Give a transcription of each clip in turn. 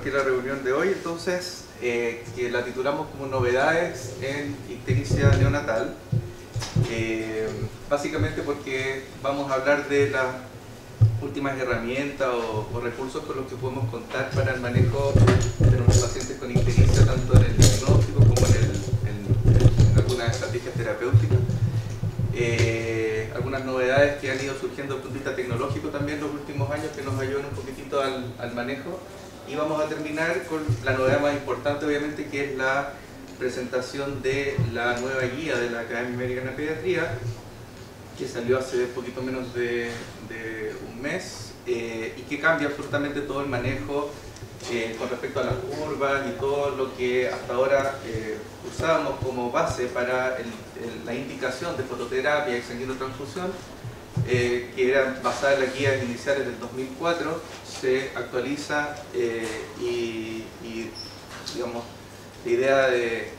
compartir la reunión de hoy, entonces, que la titulamos como Novedades en Ictericia Neonatal. Básicamente porque vamos a hablar de las últimas herramientas o recursos con los que podemos contar para el manejo de nuestros pacientes con ictericia, tanto en el diagnóstico como en algunas estrategias terapéuticas. Algunas novedades que han ido surgiendo desde el punto de vista tecnológico también en los últimos años que nos ayudan un poquitito al manejo. Y vamos a terminar con la novedad más importante, obviamente, que es la presentación de la nueva guía de la Academia Americana de Pediatría, que salió hace poquito menos de un mes y que cambia absolutamente todo el manejo con respecto a las curvas y todo lo que hasta ahora usábamos como base para la indicación de fototerapia y sanguinotransfusión, que era basada en las guías iniciales del 2004, se actualiza y digamos, la idea de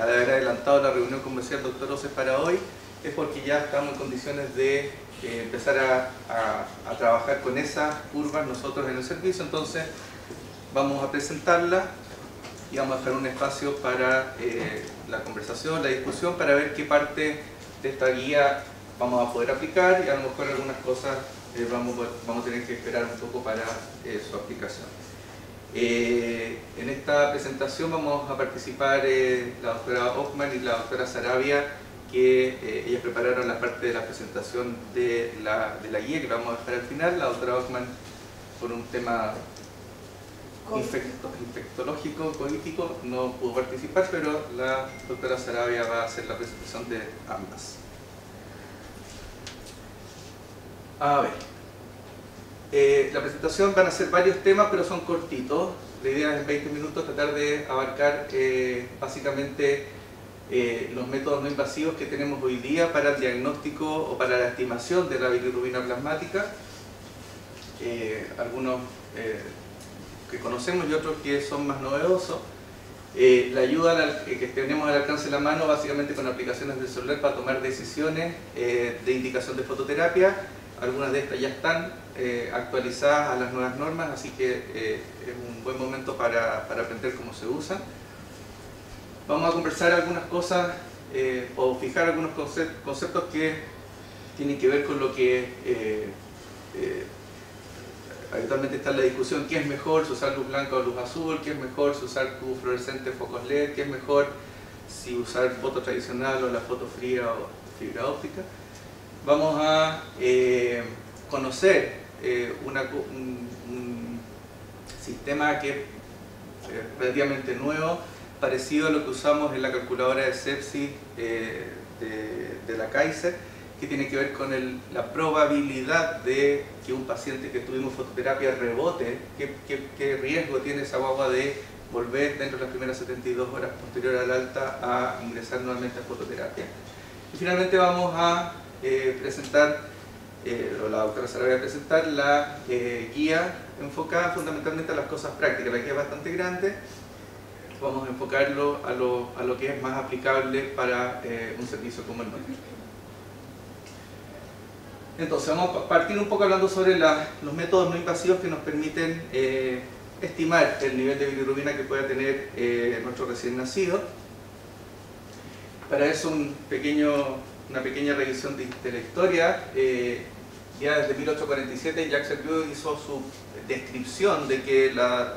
haber adelantado la reunión, como decía el doctor Oces, para hoy, es porque ya estamos en condiciones de empezar a trabajar con esas curvas nosotros en el servicio. Entonces vamos a presentarla y vamos a dejar un espacio para la conversación, la discusión, para ver qué parte de esta guía vamos a poder aplicar, y a lo mejor algunas cosas vamos a tener que esperar un poco para su aplicación. En esta presentación vamos a participar la doctora Hoffman y la doctora Sarabia, que ellas prepararon la parte de la presentación de la guía, que la vamos a dejar al final. La doctora Hoffman por un tema infectológico, político, no pudo participar, pero la doctora Sarabia va a hacer la presentación de ambas. A ver, la presentación van a ser varios temas, pero son cortitos. La idea es en 20 minutos tratar de abarcar básicamente los métodos no invasivos que tenemos hoy día para el diagnóstico o para la estimación de la bilirrubina plasmática. Algunos que conocemos y otros que son más novedosos. La ayuda que tenemos al alcance de la mano, básicamente con aplicaciones del celular para tomar decisiones de indicación de fototerapia. Algunas de estas ya están actualizadas a las nuevas normas, así que es un buen momento para aprender cómo se usan. Vamos a conversar algunas cosas o fijar algunos conceptos que tienen que ver con lo que habitualmente está en la discusión: ¿qué es mejor, si usar luz blanca o luz azul? ¿Qué es mejor, si usar tubos fluorescentes, focos LED? ¿Qué es mejor, si usar foto tradicional o la foto fría o fibra óptica? Vamos a conocer un sistema que es relativamente nuevo, parecido a lo que usamos en la calculadora de sepsis de la Kaiser, que tiene que ver con la probabilidad de que un paciente que tuvimos fototerapia rebote, qué riesgo tiene esa guagua de volver dentro de las primeras 72 horas posterior al alta a ingresar nuevamente a fototerapia. Y finalmente vamos a presentar, o la doctora Sarabia va a presentar la guía enfocada fundamentalmente a las cosas prácticas. La guía es bastante grande, vamos a enfocarlo a lo que es más aplicable para un servicio como el nuestro. Entonces vamos a partir un poco hablando sobre los métodos no invasivos que nos permiten estimar el nivel de bilirrubina que pueda tener nuestro recién nacido. Para eso una pequeña revisión de la historia. Ya desde 1847 Jacques Servieux hizo su descripción de que la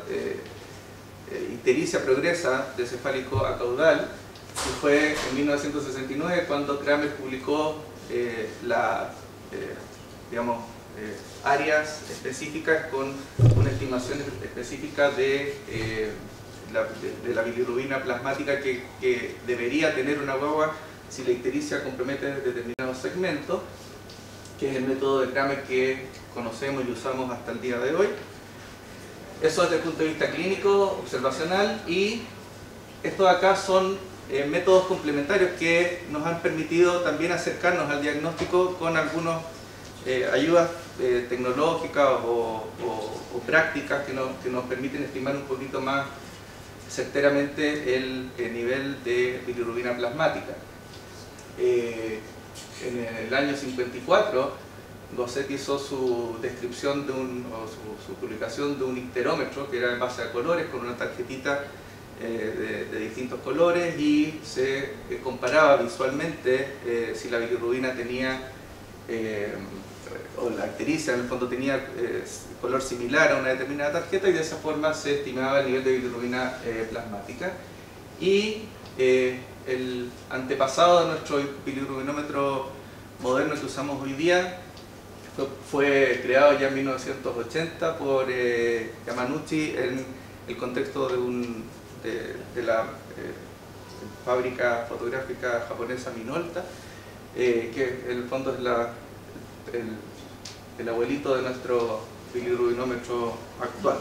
ictericia progresa de cefálico a caudal, y fue en 1969 cuando Kramer publicó áreas específicas con una estimación específica de la bilirrubina plasmática que debería tener una guagua si la ictericia compromete determinados segmentos, que es el método de Kramer que conocemos y usamos hasta el día de hoy. Eso desde el punto de vista clínico, observacional, y estos acá son métodos complementarios que nos han permitido también acercarnos al diagnóstico con algunas ayudas tecnológicas o prácticas que nos permiten estimar un poquito más certeramente el nivel de bilirrubina plasmática. En el año 54 Gosset hizo su descripción su publicación de un icterómetro que era en base a colores con una tarjetita de distintos colores, y se comparaba visualmente si la bilirrubina tenía o la ictericia en el fondo tenía color similar a una determinada tarjeta, y de esa forma se estimaba el nivel de bilirrubina plasmática. Y el antepasado de nuestro bilirrubinómetro moderno que usamos hoy día fue creado ya en 1980 por Yamanouchi en el contexto de la fábrica fotográfica japonesa Minolta, que en el fondo es el abuelito de nuestro bilirrubinómetro actual.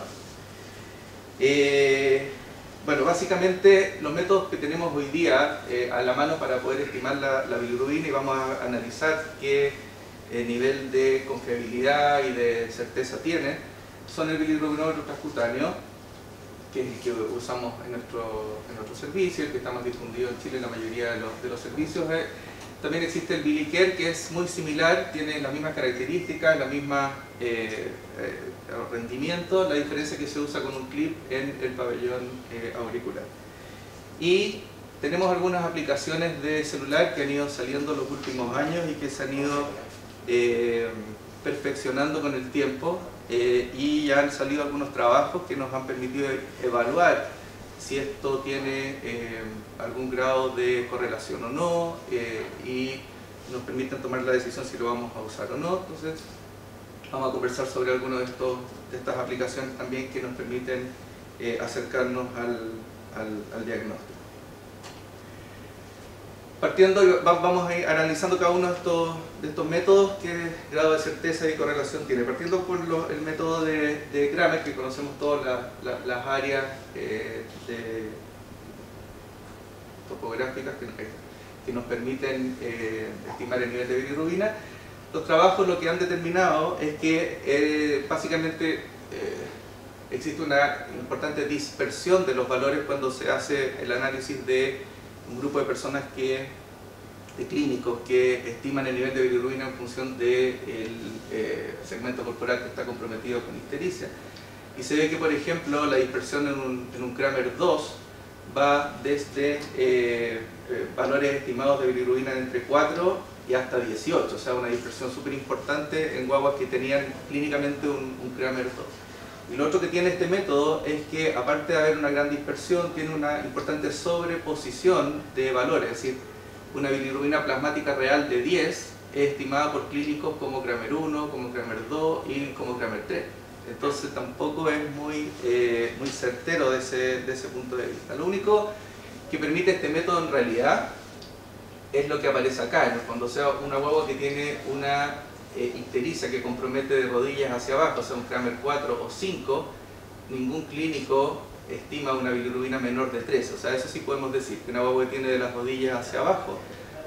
Bueno, básicamente los métodos que tenemos hoy día a la mano para poder estimar la bilirrubina, y vamos a analizar qué nivel de confiabilidad y de certeza tiene, son el bilirrubinómetro transcutáneo, que usamos en nuestro servicio, el que está más difundido en Chile en la mayoría de los servicios. También existe el Bilicare, que es muy similar, tiene las mismas características, la misma rendimiento, la diferencia es que se usa con un clip en el pabellón auricular. Y tenemos algunas aplicaciones de celular que han ido saliendo en los últimos años y que se han ido perfeccionando con el tiempo, y ya han salido algunos trabajos que nos han permitido evaluar si esto tiene algún grado de correlación o no, y nos permiten tomar la decisión si lo vamos a usar o no. Entonces vamos a conversar sobre algunas de estas aplicaciones también que nos permiten acercarnos al diagnóstico. Partiendo, vamos a ir analizando cada uno de estos métodos, qué grado de certeza y correlación tiene. Partiendo por el método de Kramer, que conocemos todas las áreas topográficas que nos permiten estimar el nivel de bilirrubina. Los trabajos lo que han determinado es que básicamente existe una importante dispersión de los valores cuando se hace el análisis de un grupo de personas de clínicos que estiman el nivel de bilirrubina en función del segmento corporal que está comprometido con ictericia. Y se ve que, por ejemplo, la dispersión en un Kramer 2 va desde valores estimados de bilirrubina de entre 4 y hasta 18, o sea, una dispersión súper importante en guaguas que tenían clínicamente un Kramer 2. Y lo otro que tiene este método es que, aparte de haber una gran dispersión, tiene una importante sobreposición de valores, es decir, una bilirrubina plasmática real de 10 es estimada por clínicos como Kramer 1, como Kramer 2 y como Kramer 3. Entonces tampoco es muy certero de ese punto de vista. Lo único que permite este método en realidad es lo que aparece acá, cuando sea una guagua que tiene una ictericia que compromete de rodillas hacia abajo, o sea un Kramer 4 o 5, ningún clínico estima una bilirrubina menor de 13, o sea, eso sí podemos decir, que una guagua que tiene de las rodillas hacia abajo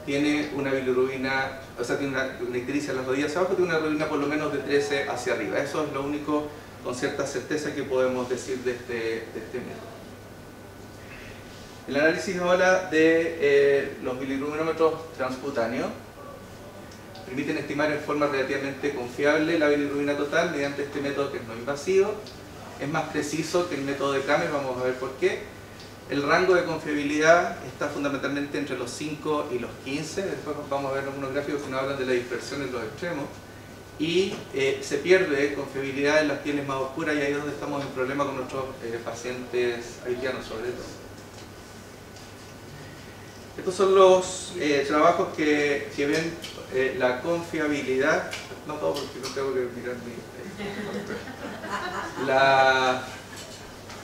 tiene una bilirrubina, o sea, tiene una ictericia de las rodillas hacia abajo, tiene una bilirrubina por lo menos de 13 hacia arriba. Eso es lo único con cierta certeza que podemos decir de este método. El análisis ahora de los bilirrubinómetros transcutáneos permiten estimar en forma relativamente confiable la bilirrubina total mediante este método que es no invasivo. Es más preciso que el método de Kramer, vamos a ver por qué. El rango de confiabilidad está fundamentalmente entre los 5 y los 15, después vamos a ver algunos gráficos que nos hablan de la dispersión en los extremos, y se pierde confiabilidad en las pieles más oscuras, y ahí es donde estamos en problema con nuestros pacientes haitianos sobre todo. Estos son los trabajos que ven la confiabilidad, no todo porque no tengo que mirar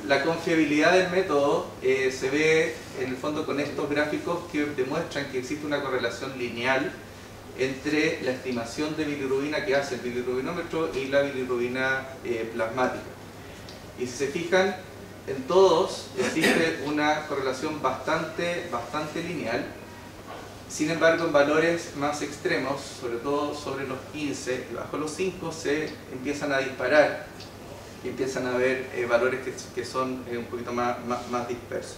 la confiabilidad del método se ve en el fondo con estos gráficos que demuestran que existe una correlación lineal entre la estimación de bilirrubina que hace el bilirrubinómetro y la bilirrubina plasmática. Y si se fijan, en todos existe una correlación bastante lineal. Sin embargo, en valores más extremos, sobre todo sobre los 15 y bajo los 5, se empiezan a disparar y empiezan a haber valores que son un poquito más dispersos.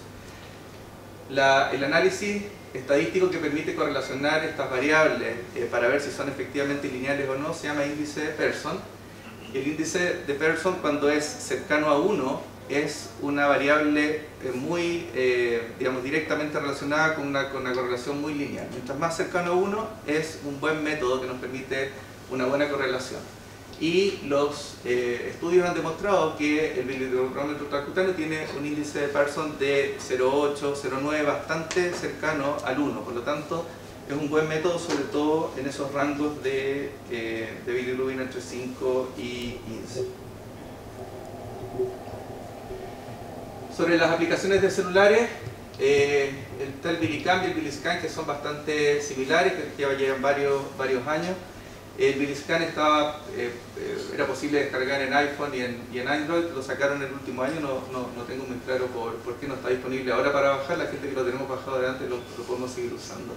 El análisis estadístico que permite correlacionar estas variables para ver si son efectivamente lineales o no se llama índice de Pearson. Y el índice de Pearson, cuando es cercano a 1, es una variable muy, digamos, directamente relacionada con una correlación muy lineal. Mientras más cercano a 1 es un buen método que nos permite una buena correlación. Y los estudios han demostrado que el bilirrubinámetro transcutáneo tiene un índice de Pearson de 0,8, 0,9, bastante cercano al 1. Por lo tanto, es un buen método, sobre todo en esos rangos de bilirrubina entre 5 y 15. Sobre las aplicaciones de celulares, está el Bilicam y el Biliscan, que son bastante similares, que ya llevan varios años. El Biliscan era posible descargar en iPhone y en Android, lo sacaron el último año, no tengo muy claro por qué no está disponible ahora para bajar. La gente que lo tenemos bajado adelante lo podemos seguir usando.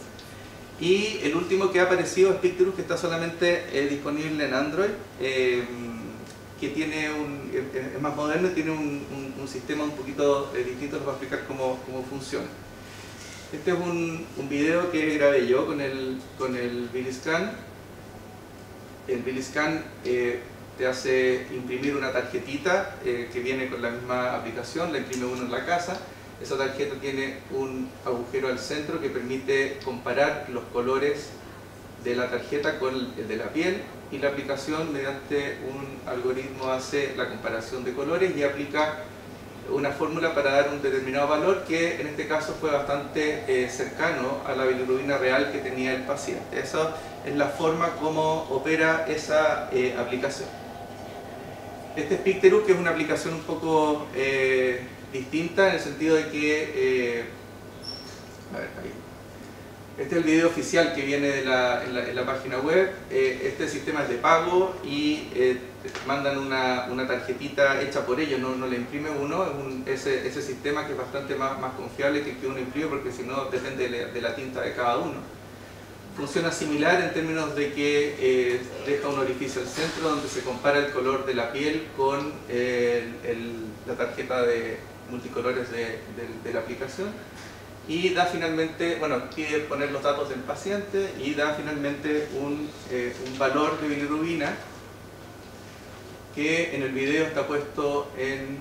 Y el último que ha aparecido es Picturus, que está solamente disponible en Android, que tiene es más moderno y tiene un sistema un poquito distinto. Les voy a explicar cómo funciona. Este es un video que grabé yo con el Biliscan. El Biliscan te hace imprimir una tarjetita que viene con la misma aplicación, la imprime uno en la casa. Esa tarjeta tiene un agujero al centro que permite comparar los colores de la tarjeta con el de la piel, y la aplicación mediante un algoritmo hace la comparación de colores y aplica una fórmula para dar un determinado valor, que en este caso fue bastante cercano a la bilirrubina real que tenía el paciente. Esa es la forma como opera esa aplicación. Este es Picturus, que es una aplicación un poco distinta, en el sentido de que este es el video oficial que viene en la página web. Este sistema es de pago y mandan una tarjetita hecha por ellos, no la imprime uno. Ese sistema, que es bastante más confiable que uno imprime, porque si no depende de la tinta de cada uno. Funciona similar en términos de que deja un orificio al centro donde se compara el color de la piel con la tarjeta de multicolores de la aplicación, y da finalmente, pide poner los datos del paciente y da finalmente un valor de bilirrubina, que en el video está puesto en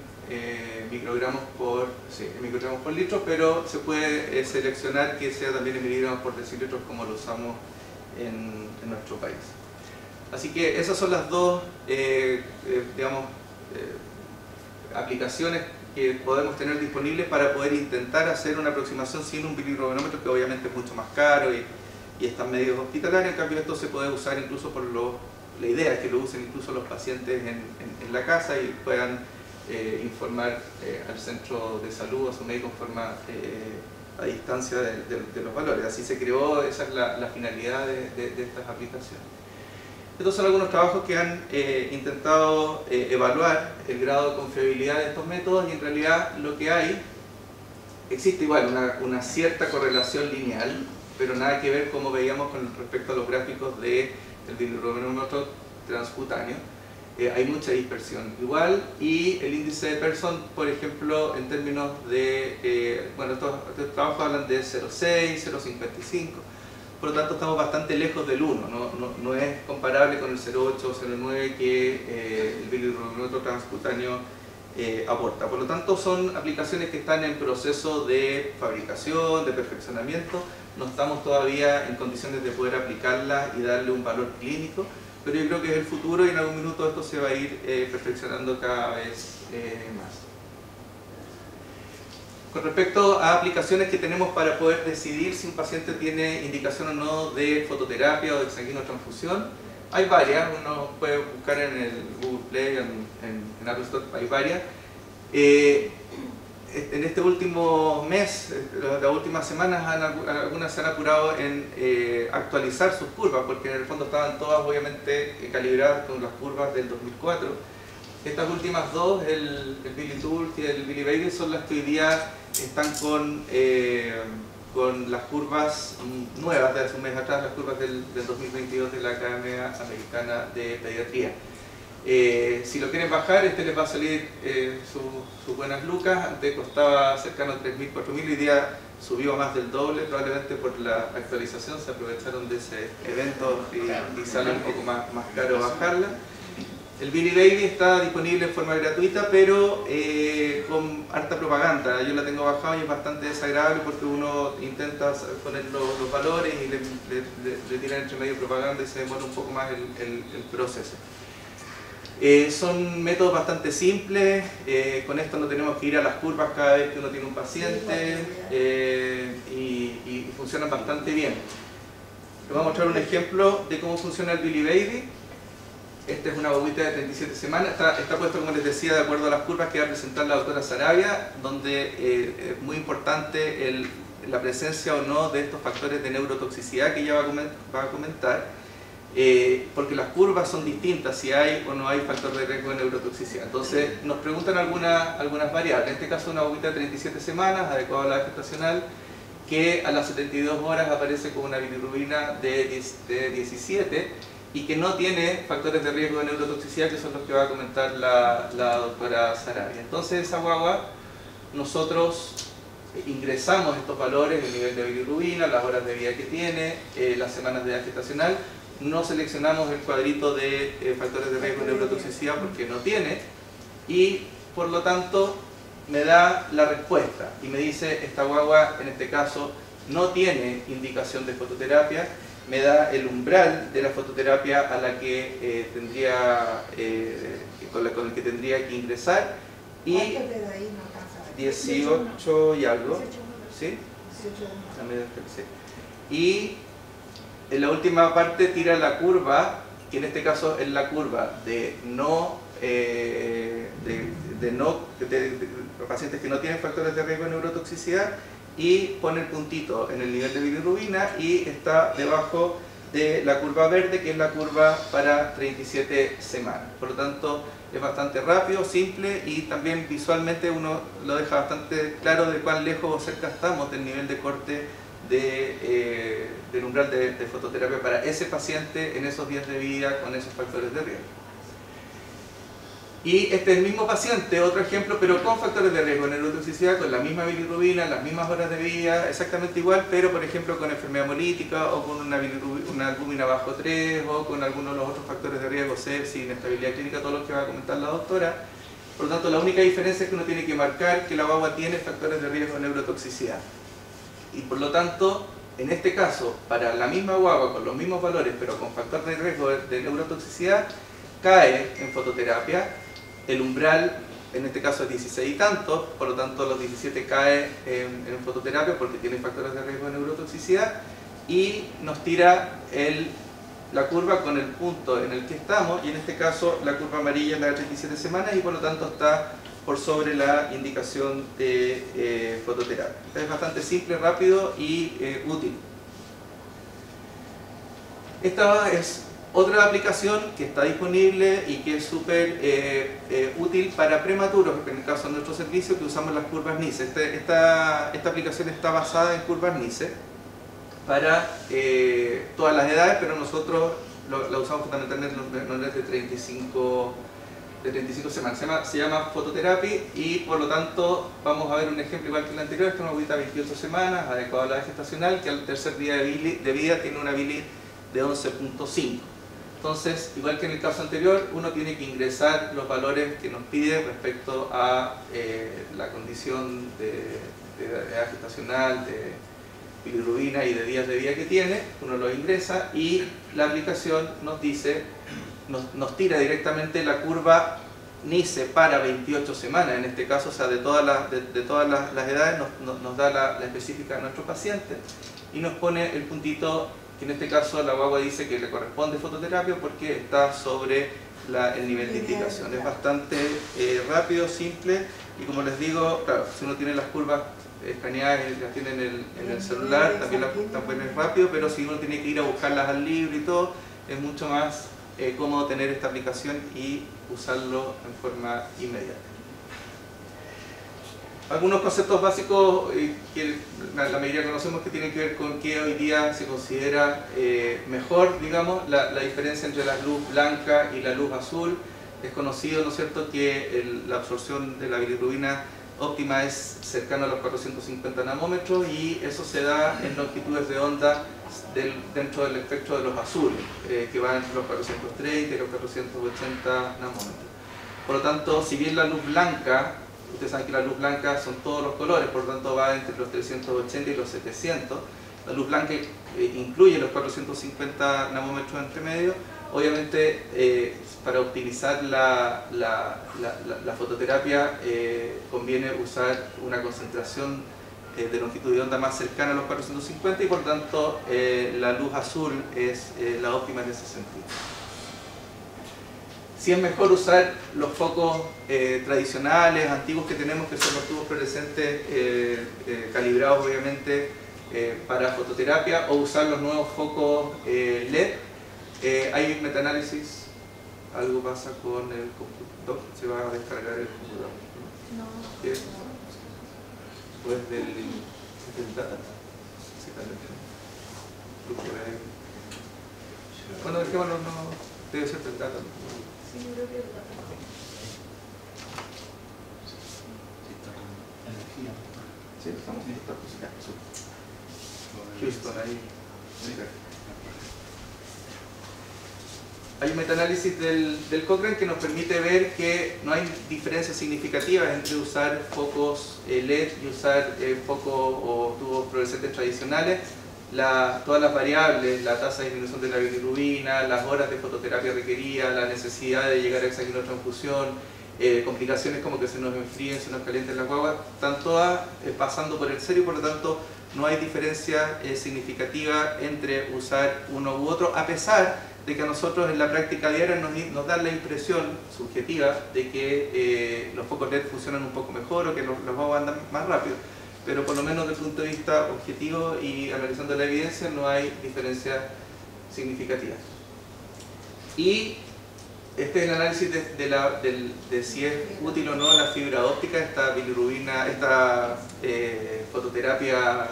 microgramos por litro, pero se puede seleccionar que sea también en miligramos por decilitros, como lo usamos en nuestro país. Así que esas son las dos aplicaciones que podemos tener disponibles para poder intentar hacer una aproximación sin un bilirrubinámetro, que obviamente es mucho más caro y está en medios hospitalarios. En cambio, esto se puede usar incluso la idea es que lo usen incluso los pacientes en la casa y puedan informar al centro de salud, a su médico, en forma a distancia de los valores. Así se creó, esa es la finalidad de estas aplicaciones. Estos son algunos trabajos que han intentado evaluar el grado de confiabilidad de estos métodos, y en realidad lo que hay, existe igual una cierta correlación lineal, pero nada que ver, como veíamos con respecto a los gráficos del bilirrubinámetro transcutáneo. Hay mucha dispersión igual, y el índice de Pearson, por ejemplo, en términos de, estos trabajos hablan de 0,6, 0,55, por lo tanto estamos bastante lejos del 1, no es comparable con el 0,8 o 0,9 que el bilirrubinámetro transcutáneo aporta. Por lo tanto, son aplicaciones que están en proceso de fabricación, de perfeccionamiento. No estamos todavía en condiciones de poder aplicarlas y darle un valor clínico, pero yo creo que es el futuro, y en algún minuto esto se va a ir perfeccionando cada vez más. Con respecto a aplicaciones que tenemos para poder decidir si un paciente tiene indicación o no de fototerapia o de exsanguinotransfusión, hay varias. Uno puede buscar en el Google Play, en Apple Store, hay varias. En este último mes, las últimas semanas, algunas se han apurado en actualizar sus curvas, porque en el fondo estaban todas obviamente calibradas con las curvas del 2004. Estas últimas dos, el Bilitult y el Bilibaby, son las que hoy día están con las curvas nuevas de hace un mes atrás, las curvas del 2022 de la Academia Americana de Pediatría. Si lo quieren bajar, este les va a salir sus buenas lucas. Antes costaba cercano a 3.000, 4.000, hoy día subió a más del doble, probablemente por la actualización, se aprovecharon de ese evento y sale un poco más caro bajarla. El Billy Baby está disponible en forma gratuita, pero con harta propaganda. Yo la tengo bajada y es bastante desagradable porque uno intenta poner los valores y le tiran entre medio propaganda y se demora un poco más el proceso. Son métodos bastante simples, con esto no tenemos que ir a las curvas cada vez que uno tiene un paciente y funcionan bastante bien. Les voy a mostrar un ejemplo de cómo funciona el Billy Baby. Esta es una bobita de 37 semanas, está puesto, como les decía, de acuerdo a las curvas que va a presentar la doctora Sarabia, donde es muy importante la presencia o no de estos factores de neurotoxicidad que ella va a comentar, porque las curvas son distintas si hay o no hay factor de riesgo de neurotoxicidad. Entonces nos preguntan algunas variables, en este caso una bobita de 37 semanas, adecuada a la edad gestacional, que a las 72 horas aparece con una bilirrubina de 17, y que no tiene factores de riesgo de neurotoxicidad, que son los que va a comentar la doctora Sarabia. Entonces esa guagua, nosotros ingresamos estos valores, el nivel de bilirrubina, las horas de vida que tiene, las semanas de edad gestacional, no seleccionamos el cuadrito de factores de riesgo de neurotoxicidad porque no tiene, y por lo tanto me da la respuesta y me dice esta guagua en este caso no tiene indicación de fototerapia, me da el umbral de la fototerapia a la que con el que tendría que ingresar y 18 y algo, ¿sí? Y en la última parte tira la curva, que en este caso es la curva de pacientes que no tienen factores de riesgo de neurotoxicidad, y pone el puntito en el nivel de bilirrubina y está debajo de la curva verde, que es la curva para 37 semanas. Por lo tanto, es bastante rápido, simple, y también visualmente uno lo deja bastante claro de cuán lejos o cerca estamos del nivel de corte del umbral de fototerapia para ese paciente en esos días de vida con esos factores de riesgo. Y este es el mismo paciente, otro ejemplo, pero con factores de riesgo, neurotoxicidad, con la misma bilirrubina, las mismas horas de vida, exactamente igual, pero por ejemplo con enfermedad hemolítica o con una albúmina bajo 3 o con algunos de los otros factores de riesgo, sepsis, inestabilidad clínica, todo lo que va a comentar la doctora. Por lo tanto, la única diferencia es que uno tiene que marcar que la guagua tiene factores de riesgo de neurotoxicidad. Y por lo tanto, en este caso, para la misma guagua, con los mismos valores, pero con factor de riesgo de neurotoxicidad, cae en fototerapia. El umbral, en este caso es 16 y tantos, por lo tanto los 17 cae en fototerapia porque tiene factores de riesgo de neurotoxicidad, y nos tira la curva con el punto en el que estamos, y en este caso la curva amarilla es la de 37 semanas y por lo tanto está por sobre la indicación de fototerapia. Es bastante simple, rápido y útil. Esta es otra aplicación que está disponible y que es súper útil para prematuros, en el caso de nuestro servicio, que usamos las curvas NICE. Esta aplicación está basada en curvas NICE para todas las edades, pero nosotros la usamos fundamentalmente en menores de 35 semanas. Se llama Phototherapy, y por lo tanto vamos a ver un ejemplo igual que el anterior. Esta es una bobita de 28 semanas, adecuada a la edad gestacional, que al tercer día de vida tiene una bili de 11.5. Entonces, igual que en el caso anterior, uno tiene que ingresar los valores que nos pide respecto a la condición de edad gestacional, de bilirrubina y de días de vida que tiene. Uno lo ingresa y la aplicación nos dice, nos tira directamente la curva NICE para 28 semanas, en este caso, o sea, de todas las edades, nos da la específica a nuestro paciente y nos pone el puntito, que en este caso la guagua dice que le corresponde fototerapia porque está sobre el nivel de indicación. Es bastante rápido, simple, y como les digo, claro, si uno tiene las curvas escaneadas y las tiene en el celular, también es rápido, pero si uno tiene que ir a buscarlas al libro y todo, es mucho más cómodo tener esta aplicación y usarlo en forma inmediata. Algunos conceptos básicos que la mayoría conocemos, que tienen que ver con que hoy día se considera mejor, digamos, la diferencia entre la luz blanca y la luz azul. Es conocido, ¿no es cierto?, que la absorción de la bilirrubina óptima es cercana a los 450 nanómetros y eso se da en longitudes de onda dentro del espectro de los azules, que va entre los 430 y los 480 nanómetros. Por lo tanto, si bien la luz blanca, ustedes saben que la luz blanca son todos los colores, por lo tanto va entre los 380 y los 700, la luz blanca incluye los 450 nanómetros entre medio. Obviamente, para optimizar la fototerapia conviene usar una concentración de longitud de onda más cercana a los 450 y por tanto la luz azul es la óptima en ese sentido. Si es mejor usar los focos tradicionales, antiguos que tenemos, que son los tubos fluorescentes calibrados obviamente para fototerapia, o usar los nuevos focos LED. Hay un metaanálisis, algo pasa con el computador, se va a descargar el computador. No. Pues del data. Sí, bueno, dejémoslo, no debe ser del data. Sí, yo creo que el data. Sí, estamos en esta posición. Houston, ahí. Hay un metaanálisis del Cochrane que nos permite ver que no hay diferencias significativas entre usar focos LED y usar focos o tubos fluorescentes tradicionales. Todas las variables, la tasa de disminución de la bilirrubina, las horas de fototerapia requeridas, la necesidad de llegar a hexaquinotransfusión, complicaciones como que se nos enfríen, se nos calienten las guaguas, están todas pasando por el serio y por lo tanto no hay diferencia significativa entre usar uno u otro, a pesar de que a nosotros en la práctica diaria nos da la impresión subjetiva de que los focos LED funcionan un poco mejor o que los guaguas andan más rápido, pero por lo menos desde el punto de vista objetivo y analizando la evidencia no hay diferencia significativa. Y este es el análisis de si es útil o no la fibra óptica, esta bilirrubina, esta fototerapia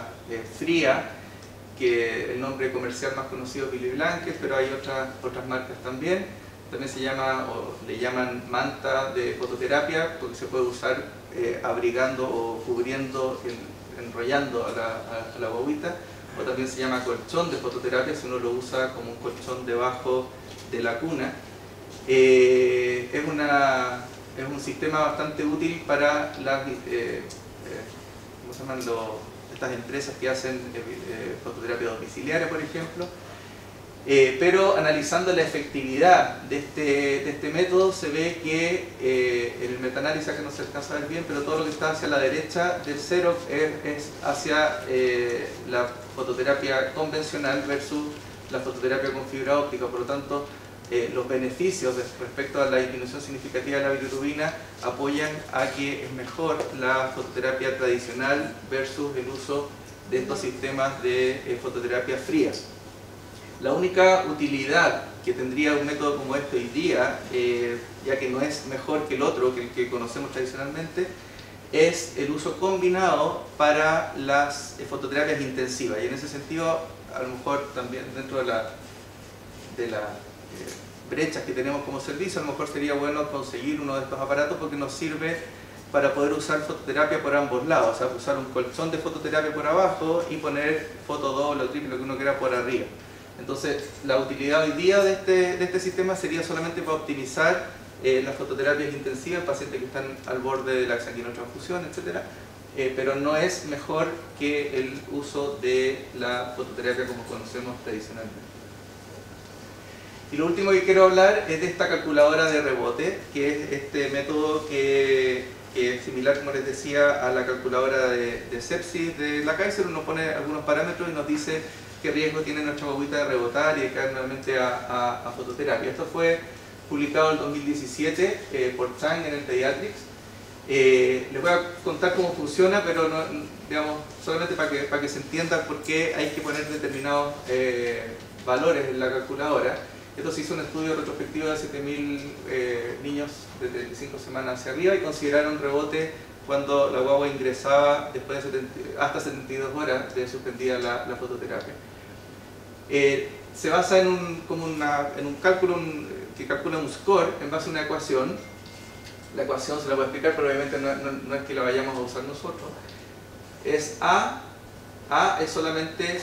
fría, que el nombre comercial más conocido es Biliblanque, pero hay otras marcas también. También se llama, o le llaman manta de fototerapia, porque se puede usar abrigando o cubriendo, enrollando a la guaguita, o también se llama colchón de fototerapia si uno lo usa como un colchón debajo de la cuna. Es un sistema bastante útil para las ¿cómo se llaman? Estas empresas que hacen fototerapia domiciliaria, por ejemplo. Pero analizando la efectividad de este método se ve que en el metaanálisis, que no se alcanza a ver bien, pero todo lo que está hacia la derecha del cero es hacia la fototerapia convencional versus la fototerapia con fibra óptica. Por lo tanto, los beneficios respecto a la disminución significativa de la bilirrubina apoyan a que es mejor la fototerapia tradicional versus el uso de estos sistemas de fototerapia fría. La única utilidad que tendría un método como este hoy día, ya que no es mejor que el otro, que el que conocemos tradicionalmente, es el uso combinado para las fototerapias intensivas. Y en ese sentido, a lo mejor también dentro de las brechas que tenemos como servicio, a lo mejor sería bueno conseguir uno de estos aparatos porque nos sirve para poder usar fototerapia por ambos lados, o sea, usar un colchón de fototerapia por abajo y poner foto doble o triple, lo que uno quiera, por arriba. Entonces, la utilidad hoy día de este sistema sería solamente para optimizar las fototerapias intensivas en pacientes que están al borde de la hexaquinotransfusión, etc. Pero no es mejor que el uso de la fototerapia como conocemos tradicionalmente. Y lo último que quiero hablar es de esta calculadora de rebote, que es este método que es similar, como les decía, a la calculadora de sepsis de la Kaiser. Uno pone algunos parámetros y nos dice qué riesgo tiene nuestra guaguita de rebotar y de caer nuevamente a fototerapia. Esto fue publicado en 2017 por Chang en el Pediatrics. Les voy a contar cómo funciona, pero no, digamos, solamente para que se entienda por qué hay que poner determinados valores en la calculadora. Esto se hizo un estudio retrospectivo de 7.000 niños de 35 semanas hacia arriba y consideraron rebote cuando la guagua ingresaba después de hasta 72 horas de suspendida la fototerapia. Se basa en un cálculo que calcula un score en base a una ecuación. La ecuación se la voy a explicar, pero obviamente no es que la vayamos a usar nosotros. Es A es solamente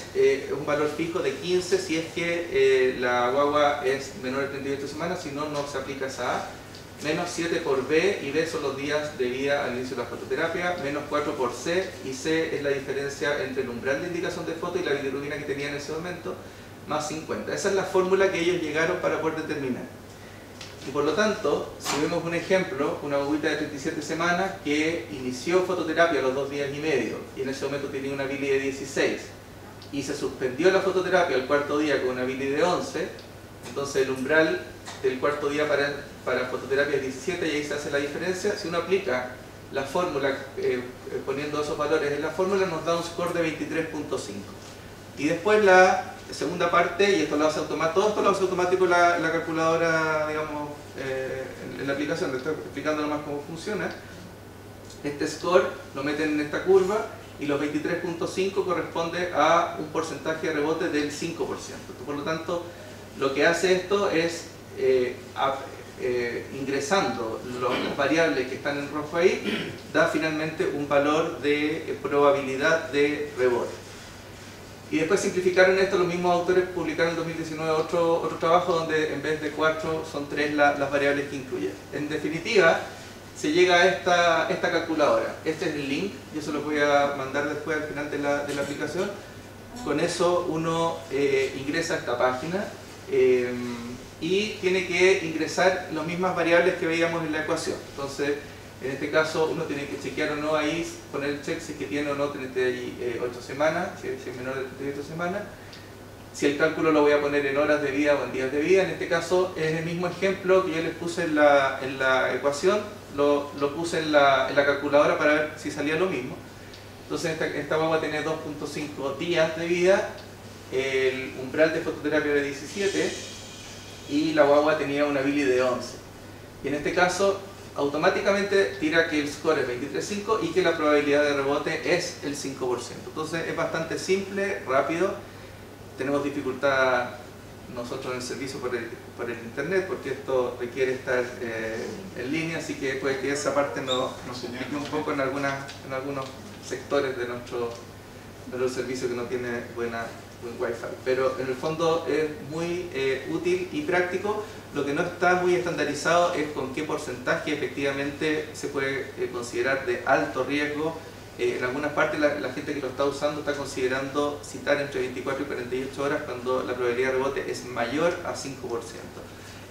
un valor fijo de 15 si es que la guagua es menor de 38 semanas, si no, no se aplica esa A. Menos 7 por B, y B son los días de vida al inicio de la fototerapia. Menos 4 por C, y C es la diferencia entre el umbral de indicación de foto y la bilirrubina que tenía en ese momento, más 50. Esa es la fórmula que ellos llegaron para poder determinar. Y por lo tanto, si vemos un ejemplo, una guaguita de 37 semanas que inició fototerapia a los 2 días y medio y en ese momento tenía una bili de 16 y se suspendió la fototerapia al cuarto día con una bili de 11, entonces el umbral del cuarto día para fototerapia es 17 y ahí se hace la diferencia. Si uno aplica la fórmula poniendo esos valores en la fórmula, nos da un score de 23.5. Y después la segunda parte, y esto lo hace automático, todo esto lo hace automático la calculadora, digamos, en la aplicación. Le estoy explicando nomás cómo funciona. Este score lo meten en esta curva y los 23.5 corresponde a un porcentaje de rebote del 5%. Por lo tanto, lo que hace esto es ingresando las variables que están en rojo ahí, da finalmente un valor de probabilidad de rebote. Y después simplificaron esto, los mismos autores publicaron en 2019 otro trabajo donde en vez de 4 son 3 las variables que incluyen. En definitiva, se llega a esta calculadora. Este es el link, yo se lo voy a mandar después al final de la aplicación. Con eso uno ingresa a esta página y tiene que ingresar las mismas variables que veíamos en la ecuación. Entonces, en este caso, uno tiene que chequear o no ahí, poner el check si es que tiene o no 38 semanas, si es menor de 38 semanas. Si el cálculo lo voy a poner en horas de vida o en días de vida, en este caso es el mismo ejemplo que yo les puse en la ecuación, lo puse en la calculadora para ver si salía lo mismo. Entonces esta guagua tiene 2.5 días de vida, el umbral de fototerapia de 17 y la guagua tenía una bili de 11. Y en este caso automáticamente tira que el score es 23.5 y que la probabilidad de rebote es el 5%. Entonces es bastante simple, rápido. Tenemos dificultad nosotros en el servicio por el internet porque esto requiere estar en línea, así que puede que esa parte nos complique un poco en algunos sectores de nuestro servicio que no tiene buen wifi, pero en el fondo es muy útil y práctico. Lo que no está muy estandarizado es con qué porcentaje efectivamente se puede considerar de alto riesgo. En algunas partes la gente que lo está usando está considerando citar entre 24 y 48 horas cuando la probabilidad de rebote es mayor a 5%.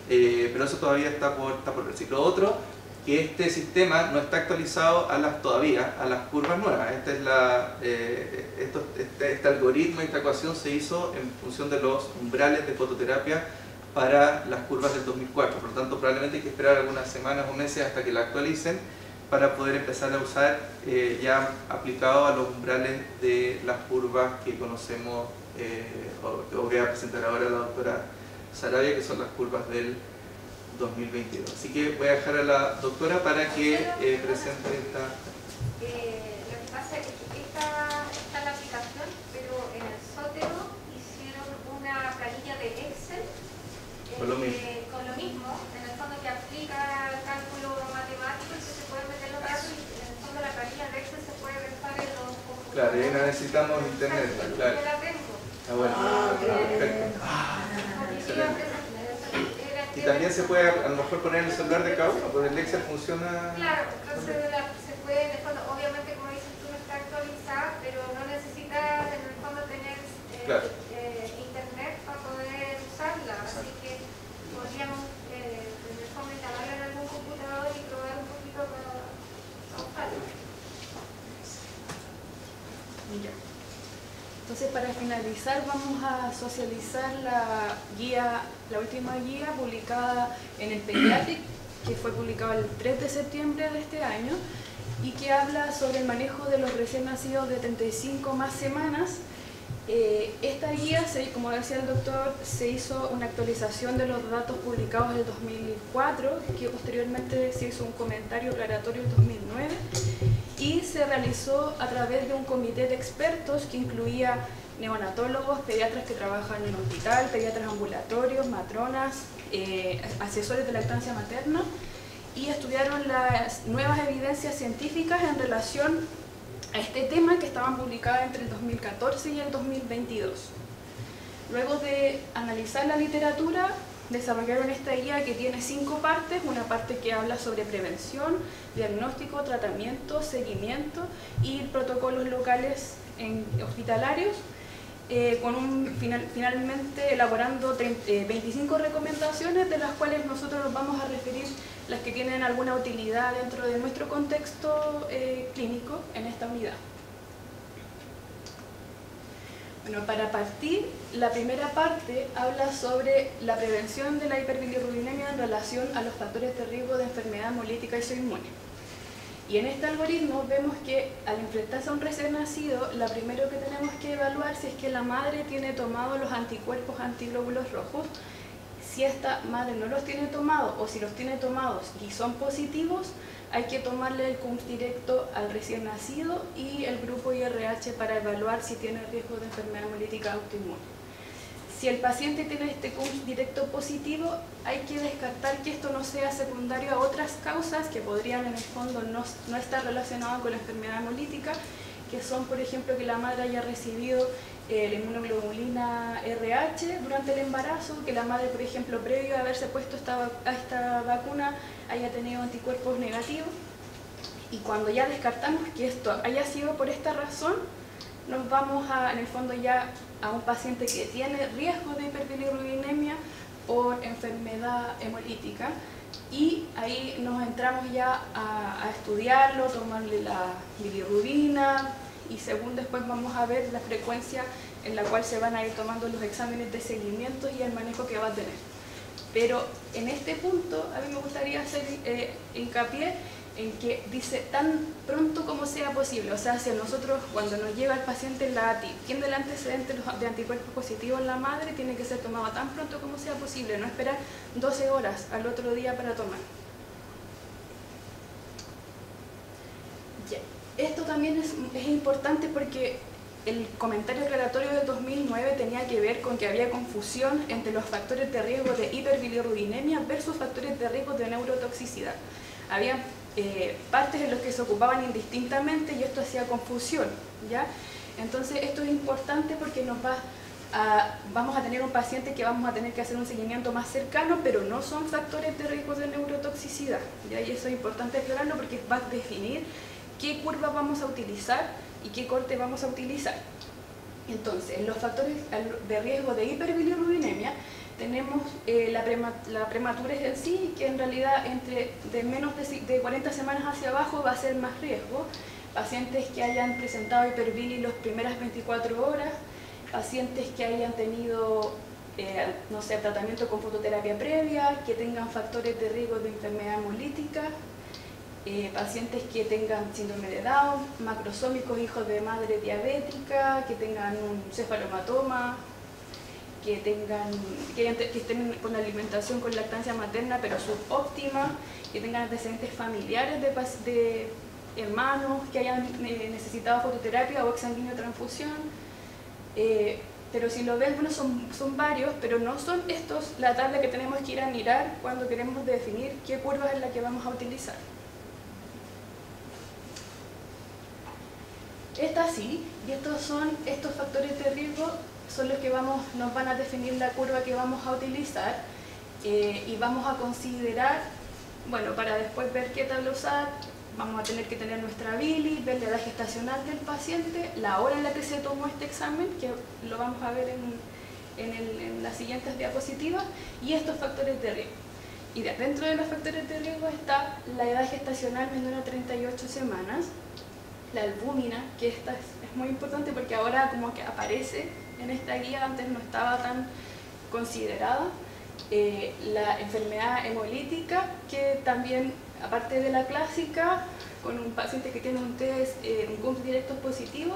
Pero eso todavía está por verse. Lo otro, que este sistema no está actualizado todavía a las curvas nuevas. Este algoritmo, esta ecuación se hizo en función de los umbrales de fototerapia para las curvas del 2004. Por lo tanto, probablemente hay que esperar algunas semanas o meses hasta que la actualicen para poder empezar a usar ya aplicado a los umbrales de las curvas que conocemos o que va a presentar ahora la doctora Sarabia, que son las curvas del 2022. Así que voy a dejar a la doctora para que presente esta. Lo que pasa es que está la aplicación, pero en el sótero hicieron una planilla de Excel Con lo mismo. En el fondo que aplica el cálculo matemático y que se pueden meter los datos y en el fondo la planilla de Excel se puede dejar en los computadores. Claro, y necesitamos internet, claro. Yo la tengo. Bueno, perfecto. Excelente. Y también se puede a lo mejor poner en el celular de cada uno, porque el Excel funciona. Claro, entonces se puede en el fondo, obviamente como dices tú no está actualizada, pero no necesitas en el fondo tener internet para poder usarla, así que podríamos en el fondo instalarla en algún computador y probar un poquito para usarla. Entonces, para finalizar, vamos a socializar la última guía publicada en el Pediatric, que fue publicada el 3 de septiembre de este año y que habla sobre el manejo de los recién nacidos de 35 más semanas. Esta guía, como decía el doctor, se hizo una actualización de los datos publicados en el 2004, que posteriormente se hizo un comentario aclaratorio en 2009 y se realizó a través de un comité de expertos que incluía neonatólogos, pediatras que trabajan en el hospital, pediatras ambulatorios, matronas, asesores de lactancia materna, y estudiaron las nuevas evidencias científicas en relación a este tema que estaban publicadas entre el 2014 y el 2022. Luego de analizar la literatura, desarrollaron esta guía que tiene 5 partes, una parte que habla sobre prevención, diagnóstico, tratamiento, seguimiento y protocolos locales hospitalarios, finalmente elaborando 25 recomendaciones, de las cuales nosotros nos vamos a referir las que tienen alguna utilidad dentro de nuestro contexto clínico en esta unidad. Bueno, para partir, la primera parte habla sobre la prevención de la hiperbilirrubinemia en relación a los factores de riesgo de enfermedad hemolítica isoinmune. Y en este algoritmo vemos que al enfrentarse a un recién nacido, lo primero que tenemos que evaluar si es que la madre tiene tomado los anticuerpos antiglóbulos rojos. Si esta madre no los tiene tomados o si los tiene tomados y son positivos, hay que tomarle el CUMS directo al recién nacido y el grupo IRH para evaluar si tiene riesgo de enfermedad hemolítica autoinmune. Si el paciente tiene este CUMS directo positivo, hay que descartar que esto no sea secundario a otras causas que podrían en el fondo no estar relacionadas con la enfermedad hemolítica, que son, por ejemplo, que la madre haya recibido la inmunoglobulina RH durante el embarazo, que la madre, por ejemplo, previo a haberse puesto a esta vacuna haya tenido anticuerpos negativos. Y cuando ya descartamos que esto haya sido por esta razón, nos vamos en el fondo ya a un paciente que tiene riesgo de hiperbilirrubinemia por enfermedad hemolítica, y ahí nos entramos ya a estudiarlo, tomarle la bilirrubina, y según después vamos a ver la frecuencia en la cual se van a ir tomando los exámenes de seguimiento y el manejo que va a tener. Pero en este punto a mí me gustaría hacer hincapié en que dice tan pronto como sea posible. O sea, si a nosotros cuando nos llega el paciente la ATI tiene el antecedente de anticuerpos positivos en la madre, tiene que ser tomado tan pronto como sea posible, no esperar 12 horas al otro día para tomar. Esto también es importante porque el comentario aclaratorio del 2009 tenía que ver con que había confusión entre los factores de riesgo de hiperbilirrubinemia versus factores de riesgo de neurotoxicidad. Había partes en las que se ocupaban indistintamente y esto hacía confusión, ¿ya? Entonces esto es importante porque vamos a tener un paciente que vamos a tener que hacer un seguimiento más cercano, pero no son factores de riesgo de neurotoxicidad, ¿ya? Y eso es importante aclararlo porque va a definir qué curva vamos a utilizar y qué corte vamos a utilizar. Entonces, los factores de riesgo de hiperbilirrubinemia tenemos la prematurez en sí, que en realidad de menos de 40 semanas hacia abajo va a ser más riesgo. Pacientes que hayan presentado hiperbili las primeras 24 horas, pacientes que hayan tenido no sé, tratamiento con fototerapia previa, que tengan factores de riesgo de enfermedad hemolítica, pacientes que tengan síndrome de Down, macrosómicos hijos de madre diabética, que tengan un cefalomatoma, que estén con alimentación con lactancia materna pero subóptima, que tengan antecedentes familiares de hermanos que hayan necesitado fototerapia o exsanguíneo transfusión. Pero si lo ven, bueno, son varios, pero no son estos la tabla que tenemos que ir a mirar cuando queremos definir qué curva es la que vamos a utilizar. Esta sí, y estos factores de riesgo son los que nos van a definir la curva que vamos a utilizar, y vamos a considerar, bueno, para después ver qué tabla usar, vamos a tener que tener nuestra bili, ver la edad gestacional del paciente, la hora en la que se tomó este examen, que lo vamos a ver en las siguientes diapositivas, y estos factores de riesgo. Y dentro de los factores de riesgo está la edad gestacional menor a 38 semanas, la albúmina, que esta es muy importante porque ahora como que aparece en esta guía, antes no estaba tan considerada, la enfermedad hemolítica, que también, aparte de la clásica, con un paciente que tiene un CUMS directo positivo,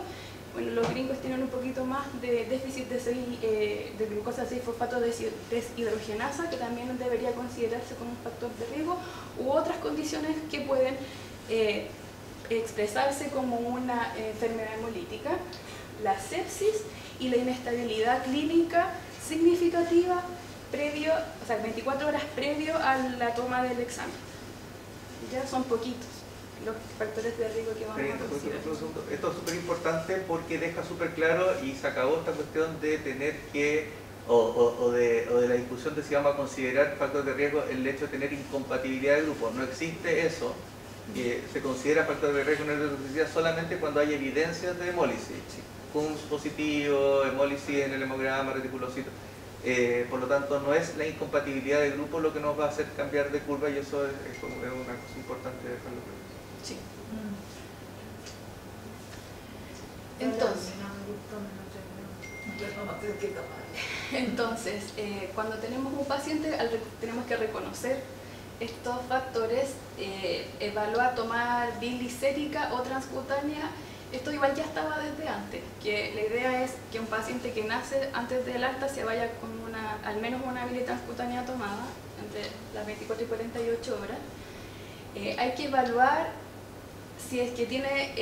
bueno, los gringos tienen un poquito más de déficit de glucosa 6-fosfato deshidrogenasa, que también debería considerarse como un factor de riesgo, u otras condiciones que pueden expresarse como una enfermedad hemolítica, la sepsis y la inestabilidad clínica significativa previo, o sea, 24 horas previo a la toma del examen. Ya son poquitos los factores de riesgo que vamos a considerar. Esto es súper importante porque deja súper claro y se acabó esta cuestión de tener que, o de la discusión de si vamos a considerar factor de riesgo el hecho de tener incompatibilidad de grupo. No existe eso. Se considera factor de riesgo en la neurotoxicidad solamente cuando hay evidencias de hemólisis. CUMS positivo, hemólisis en el hemograma, reticulocito. Por lo tanto, no es la incompatibilidad de grupo lo que nos va a hacer cambiar de curva, y eso es una cosa importante dejarlo claro. Sí. Entonces, cuando tenemos un paciente, tenemos que reconocer estos factores, evaluar, tomar bilis sérica o transcutánea. Esto igual ya estaba desde antes, que la idea es que un paciente que nace antes del alta se vaya con al menos una bilis transcutánea tomada entre las 24 y 48 horas. Hay que evaluar si es que tiene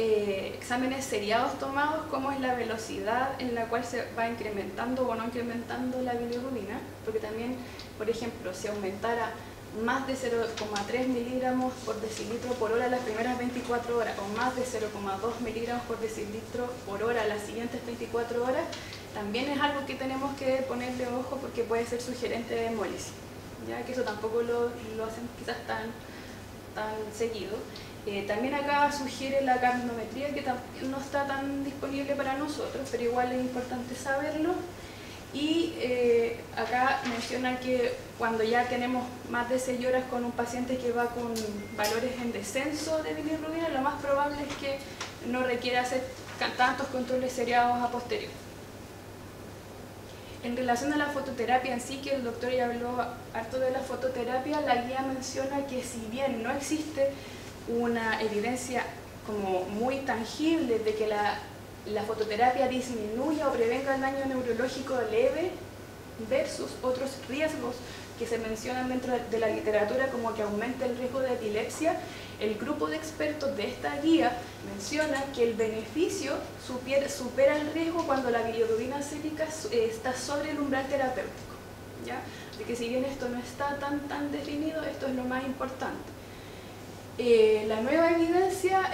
exámenes seriados tomados, cómo es la velocidad en la cual se va incrementando o no incrementando la bilirrubina, porque también, por ejemplo, si aumentara más de 0,3 miligramos por decilitro por hora las primeras 24 horas o más de 0,2 miligramos por decilitro por hora las siguientes 24 horas, también es algo que tenemos que ponerle ojo porque puede ser sugerente de hemólisis, ya que eso tampoco lo hacen quizás tan seguido. También acá sugiere la capnometría, que no está tan disponible para nosotros, pero igual es importante saberlo. Y acá menciona que cuando ya tenemos más de 6 horas con un paciente que va con valores en descenso de bilirrubina, lo más probable es que no requiera hacer tantos controles seriados a posteriori. En relación a la fototerapia en sí, que el doctor ya habló harto de la fototerapia, la guía menciona que si bien no existe una evidencia como muy tangible de que la fototerapia disminuya o prevenga el daño neurológico leve versus otros riesgos que se mencionan dentro de la literatura como que aumenta el riesgo de epilepsia, el grupo de expertos de esta guía menciona que el beneficio supera el riesgo cuando la bilirrubina sérica está sobre el umbral terapéutico, ¿ya? Así que si bien esto no está tan definido, esto es lo más importante. La nueva evidencia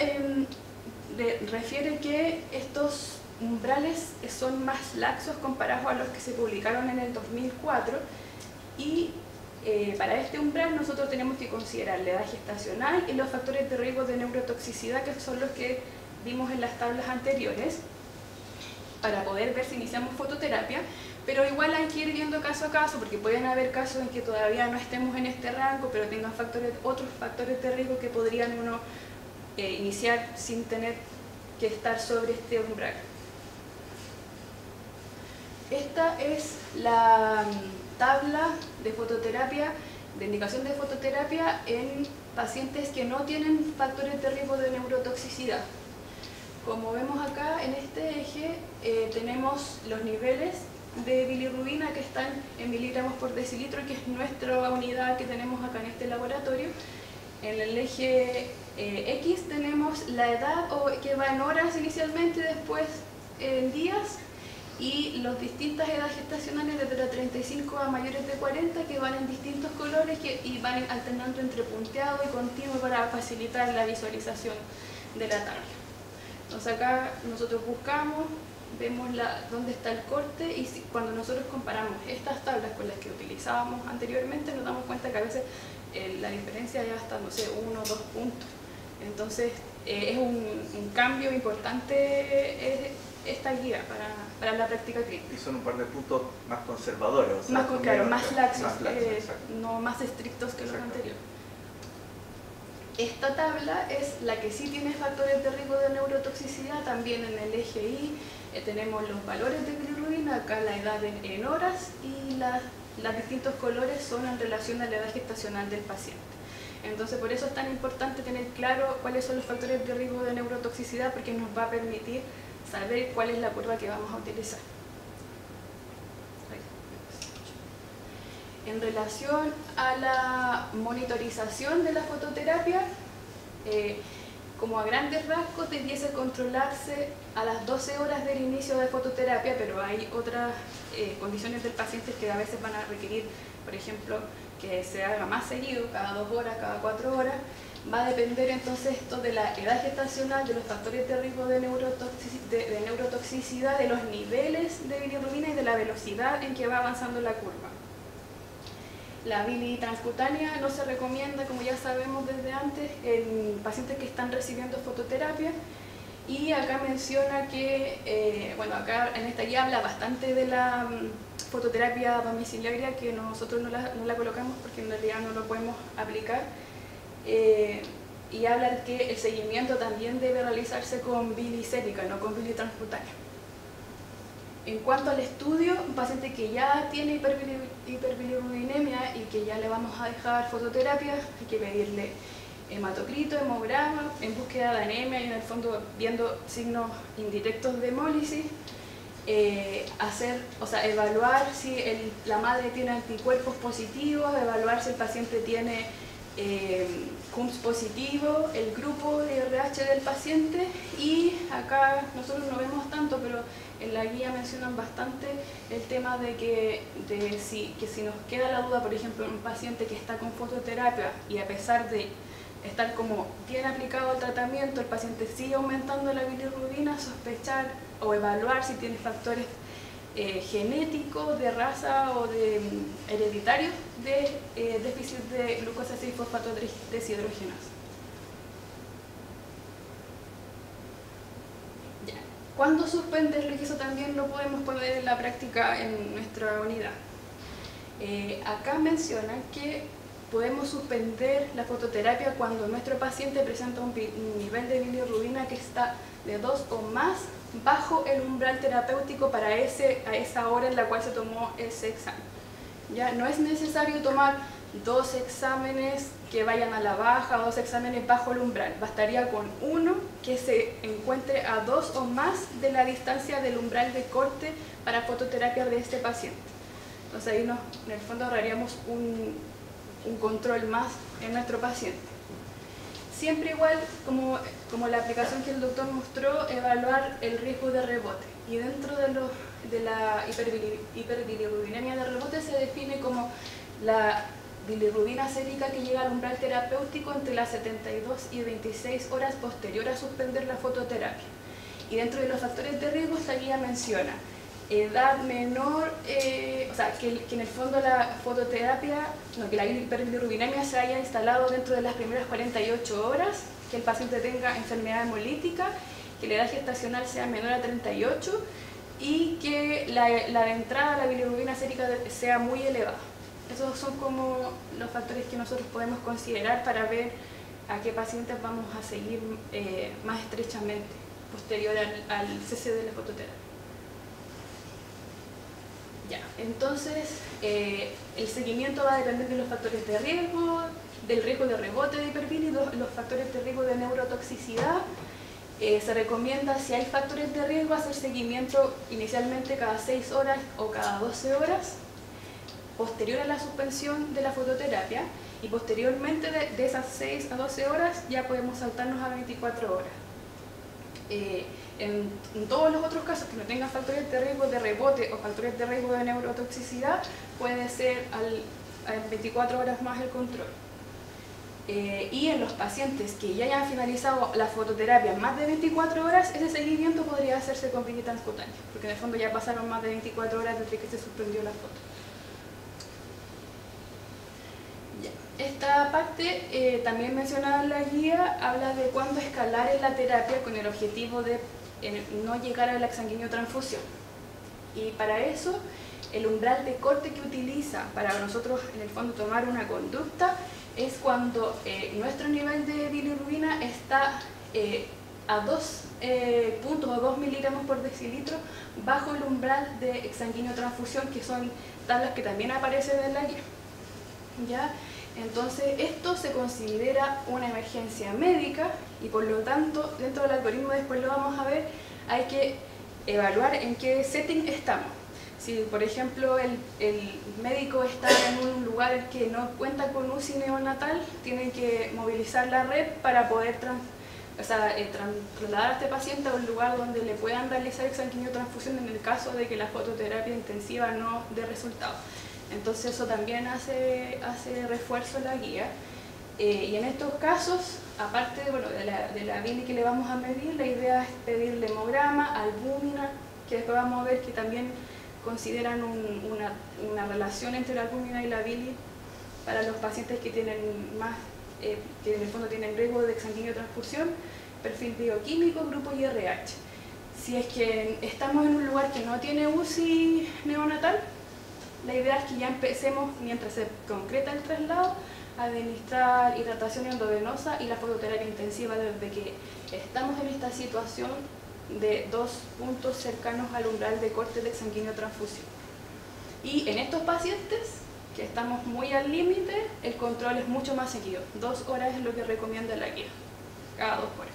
refiere que estos umbrales son más laxos comparados a los que se publicaron en el 2004 y para este umbral nosotros tenemos que considerar la edad gestacional y los factores de riesgo de neurotoxicidad, que son los que vimos en las tablas anteriores, para poder ver si iniciamos fototerapia, pero igual hay que ir viendo caso a caso, porque pueden haber casos en que todavía no estemos en este rango, pero tengan otros factores de riesgo que podrían uno iniciar sin tener que estar sobre este umbral. Esta es la tabla de fototerapia, de indicación de fototerapia en pacientes que no tienen factores de riesgo de neurotoxicidad. Como vemos acá en este eje, tenemos los niveles de bilirrubina que están en miligramos por decilitro, que es nuestra unidad que tenemos acá en este laboratorio. En el eje X tenemos la edad, que va en horas inicialmente, después en días, y las distintas edades gestacionales desde los 35 a mayores de 40, que van en distintos colores y van alternando entre punteado y continuo para facilitar la visualización de la tabla. Entonces acá nosotros buscamos, vemos dónde está el corte, y cuando nosotros comparamos estas tablas con las que utilizábamos anteriormente, nos damos cuenta que a veces la diferencia ya está, no sé, 1 o 2 puntos. Entonces es un cambio importante esta guía para la práctica clínica. Y son un par de puntos más conservadores. O sea, claro, más laxos, no más estrictos que los anteriores. Esta tabla es la que sí tiene factores de riesgo de neurotoxicidad. También en el eje Y tenemos los valores de bilirrubina, acá la edad en horas, y los distintos colores son en relación a la edad gestacional del paciente. Entonces por eso es tan importante tener claro cuáles son los factores de riesgo de neurotoxicidad, porque nos va a permitir saber cuál es la curva que vamos a utilizar. En relación a la monitorización de la fototerapia, como a grandes rasgos debiese controlarse a las 12 horas del inicio de fototerapia, pero hay otras condiciones del paciente que a veces van a requerir, por ejemplo, que se haga más seguido, cada 2 horas, cada 4 horas. Va a depender entonces esto de la edad gestacional, de los factores de riesgo de neurotoxicidad, de los niveles de bilirrubina y de la velocidad en que va avanzando la curva. La bilitranscutánea no se recomienda, como ya sabemos desde antes, en pacientes que están recibiendo fototerapia. Y acá menciona que, bueno, acá en esta guía habla bastante de la fototerapia domiciliaria, que nosotros no la colocamos porque en realidad no lo podemos aplicar. Y habla que el seguimiento también debe realizarse con bilisérica, no con bilitranscutánea. En cuanto al estudio, un paciente que ya tiene hiperbilirubinemia y que ya le vamos a dejar fototerapia, hay que pedirle hematocrito, hemograma, en búsqueda de anemia y en el fondo viendo signos indirectos de hemólisis, evaluar si la madre tiene anticuerpos positivos, evaluar si el paciente tiene CUMS positivo, el grupo de RH del paciente, y acá nosotros no vemos tanto, pero en la guía mencionan bastante el tema de que si nos queda la duda, por ejemplo, un paciente que está con fototerapia y a pesar de estar como bien aplicado el tratamiento, el paciente sigue aumentando la bilirrubina, sospechar o evaluar si tiene factores genéticos, de raza o de hereditarios de déficit de glucosa 6-fosfato deshidrogenasa. ¿Cuándo suspenderlo? Y eso también lo podemos poner en la práctica en nuestra unidad. Acá mencionan que podemos suspender la fototerapia cuando nuestro paciente presenta un nivel de bilirrubina que está de 2 o más bajo el umbral terapéutico para a esa hora en la cual se tomó ese examen. Ya no es necesario tomar 2 exámenes que vayan a la baja, 2 exámenes bajo el umbral. Bastaría con uno que se encuentre a 2 o más de la distancia del umbral de corte para fototerapia de este paciente. Entonces ahí en el fondo ahorraríamos un control más en nuestro paciente. Siempre igual, como la aplicación que el doctor mostró, evaluar el riesgo de rebote. Y dentro de la hiperbilirubinemia de rebote se define como la bilirrubina sérica que llega al umbral terapéutico entre las 72 y 26 horas posterior a suspender la fototerapia. Y dentro de los factores de riesgo, esta guía menciona edad menor, que en el fondo la fototerapia, que la hiperbilirubinemia se haya instalado dentro de las primeras 48 horas, que el paciente tenga enfermedad hemolítica, que la edad gestacional sea menor a 38 y que la de entrada a la bilirrubina sérica sea muy elevada. Esos son como los factores que nosotros podemos considerar para ver a qué pacientes vamos a seguir más estrechamente posterior al cese de la fototerapia. Ya, entonces el seguimiento va a depender de los factores de riesgo, del riesgo de rebote de hiperbil y los factores de riesgo de neurotoxicidad. Se recomienda, si hay factores de riesgo, hacer seguimiento inicialmente cada 6 horas o cada 12 horas, posterior a la suspensión de la fototerapia, y posteriormente de esas 6 a 12 horas ya podemos saltarnos a 24 horas. En todos los otros casos que no tengan factores de riesgo de rebote o factores de riesgo de neurotoxicidad, puede ser a 24 horas más el control. Y en los pacientes que ya hayan finalizado la fototerapia más de 24 horas, ese seguimiento podría hacerse con bilitranscutánea, porque en el fondo ya pasaron más de 24 horas desde que se suspendió la foto. Esta parte, también mencionada en la guía, habla de cuándo escalar en la terapia con el objetivo de no llegar a la exsanguiniotransfusión. Y para eso, el umbral de corte que utiliza para nosotros, en el fondo, tomar una conducta es cuando nuestro nivel de bilirrubina está a 2 puntos o 2 miligramos por decilitro bajo el umbral de exsanguiniotransfusión, que son tablas que también aparecen en la guía. ¿Ya? Entonces esto se considera una emergencia médica y por lo tanto dentro del algoritmo, después lo vamos a ver, hay que evaluar en qué setting estamos. Si por ejemplo el médico está en un lugar que no cuenta con UCI neonatal, tienen que movilizar la red para poder trasladar a este paciente a un lugar donde le puedan realizar exsanguiniotransfusión en el caso de que la fototerapia intensiva no dé resultado. Entonces eso también hace refuerzo en la guía. Y en estos casos, aparte de la bili que le vamos a medir, la idea es pedirle hemograma, albúmina, que después vamos a ver que también consideran una relación entre la albúmina y la bili para los pacientes que tienen que en el fondo tienen riesgo de exsanguiniotransfusión, perfil bioquímico, grupo IRH. Si es que estamos en un lugar que no tiene UCI neonatal, la idea es que ya empecemos, mientras se concreta el traslado, a administrar hidratación endovenosa y la fototerapia intensiva desde que estamos en esta situación de 2 puntos cercanos al umbral de corte de exsanguiniotransfusión. Y en estos pacientes que estamos muy al límite, el control es mucho más seguido. 2 horas es lo que recomienda la guía, cada 2 horas.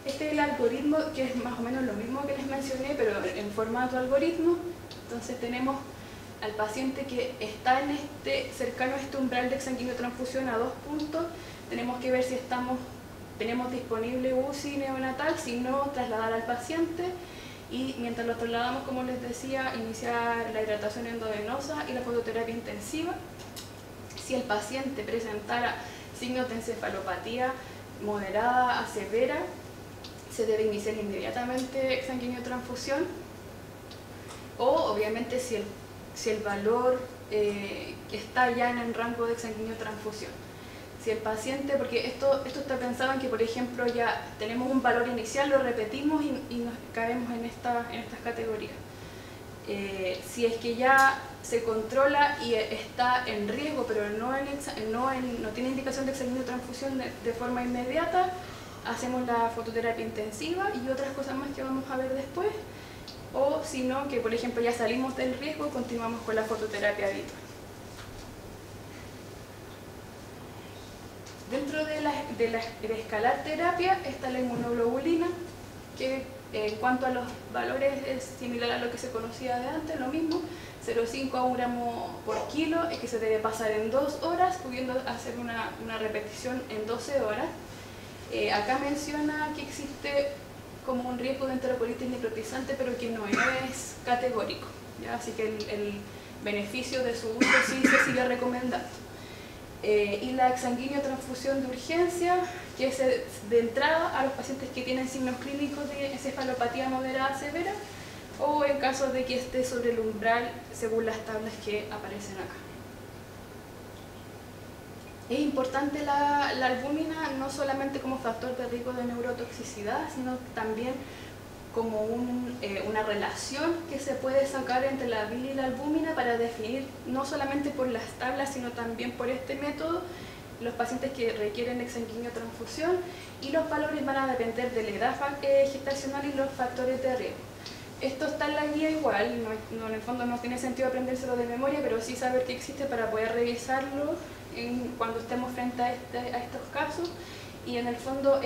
Este es el algoritmo, que es más o menos lo mismo que les mencioné, pero en formato algoritmo. Entonces tenemos al paciente que está cercano a este umbral de exsanguiniotransfusión a 2 puntos. Tenemos que ver si tenemos disponible UCI neonatal, si no, trasladar al paciente. Y mientras lo trasladamos, como les decía, iniciar la hidratación endovenosa y la fototerapia intensiva. Si el paciente presentara signos de encefalopatía moderada a severa, se debe iniciar inmediatamente exsanguiniotransfusión. O obviamente si el valor está ya en el rango de exsanguiniotransfusión. Si el paciente, porque esto está pensado en que, por ejemplo, ya tenemos un valor inicial, lo repetimos y nos caemos en estas categorías. Si es que ya se controla y está en riesgo, pero no tiene indicación de exsanguiniotransfusión de forma inmediata, hacemos la fototerapia intensiva y otras cosas más que vamos a ver después. O si no, que por ejemplo ya salimos del riesgo, continuamos con la fototerapia habitual. Dentro de la escalar terapia está la inmunoglobulina, que en cuanto a los valores es similar a lo que se conocía de antes, lo mismo, 0,5 a 1 gramo por kilo, es que se debe pasar en 2 horas, pudiendo hacer una repetición en 12 horas. Acá menciona que existe como un riesgo de enterocolitis necrotizante, pero que no es categórico, ¿ya? Así que el beneficio de su uso sí se sigue recomendando. Y la exsanguiniotransfusión de urgencia, que es de entrada a los pacientes que tienen signos clínicos de encefalopatía moderada severa, o en caso de que esté sobre el umbral según las tablas que aparecen acá. Es importante la albúmina no solamente como factor de riesgo de neurotoxicidad, sino también como una relación que se puede sacar entre la bili y la albúmina para definir, no solamente por las tablas, sino también por este método, los pacientes que requieren exsanguiniotransfusión, y los valores van a depender de la edad gestacional y los factores de riesgo. Esto está en la guía igual, en el fondo no tiene sentido aprendérselo de memoria, pero sí saber que existe para poder revisarlo cuando estemos frente a estos casos. Y en el fondo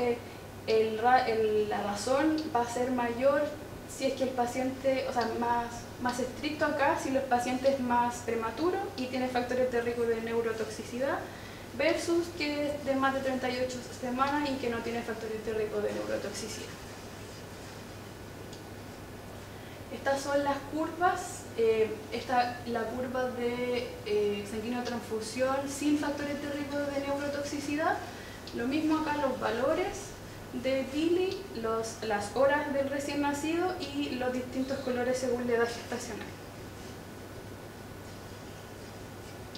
la razón va a ser mayor si es que el paciente, o sea, más estricto acá, si el paciente es más prematuro y tiene factores de riesgo de neurotoxicidad, versus que es de más de 38 semanas y que no tiene factores de riesgo de neurotoxicidad. Estas son las curvas. La curva de exsanguiniotransfusión sin factores de riesgo de neurotoxicidad. Lo mismo acá, los valores de bili, las horas del recién nacido y los distintos colores según la edad gestacional.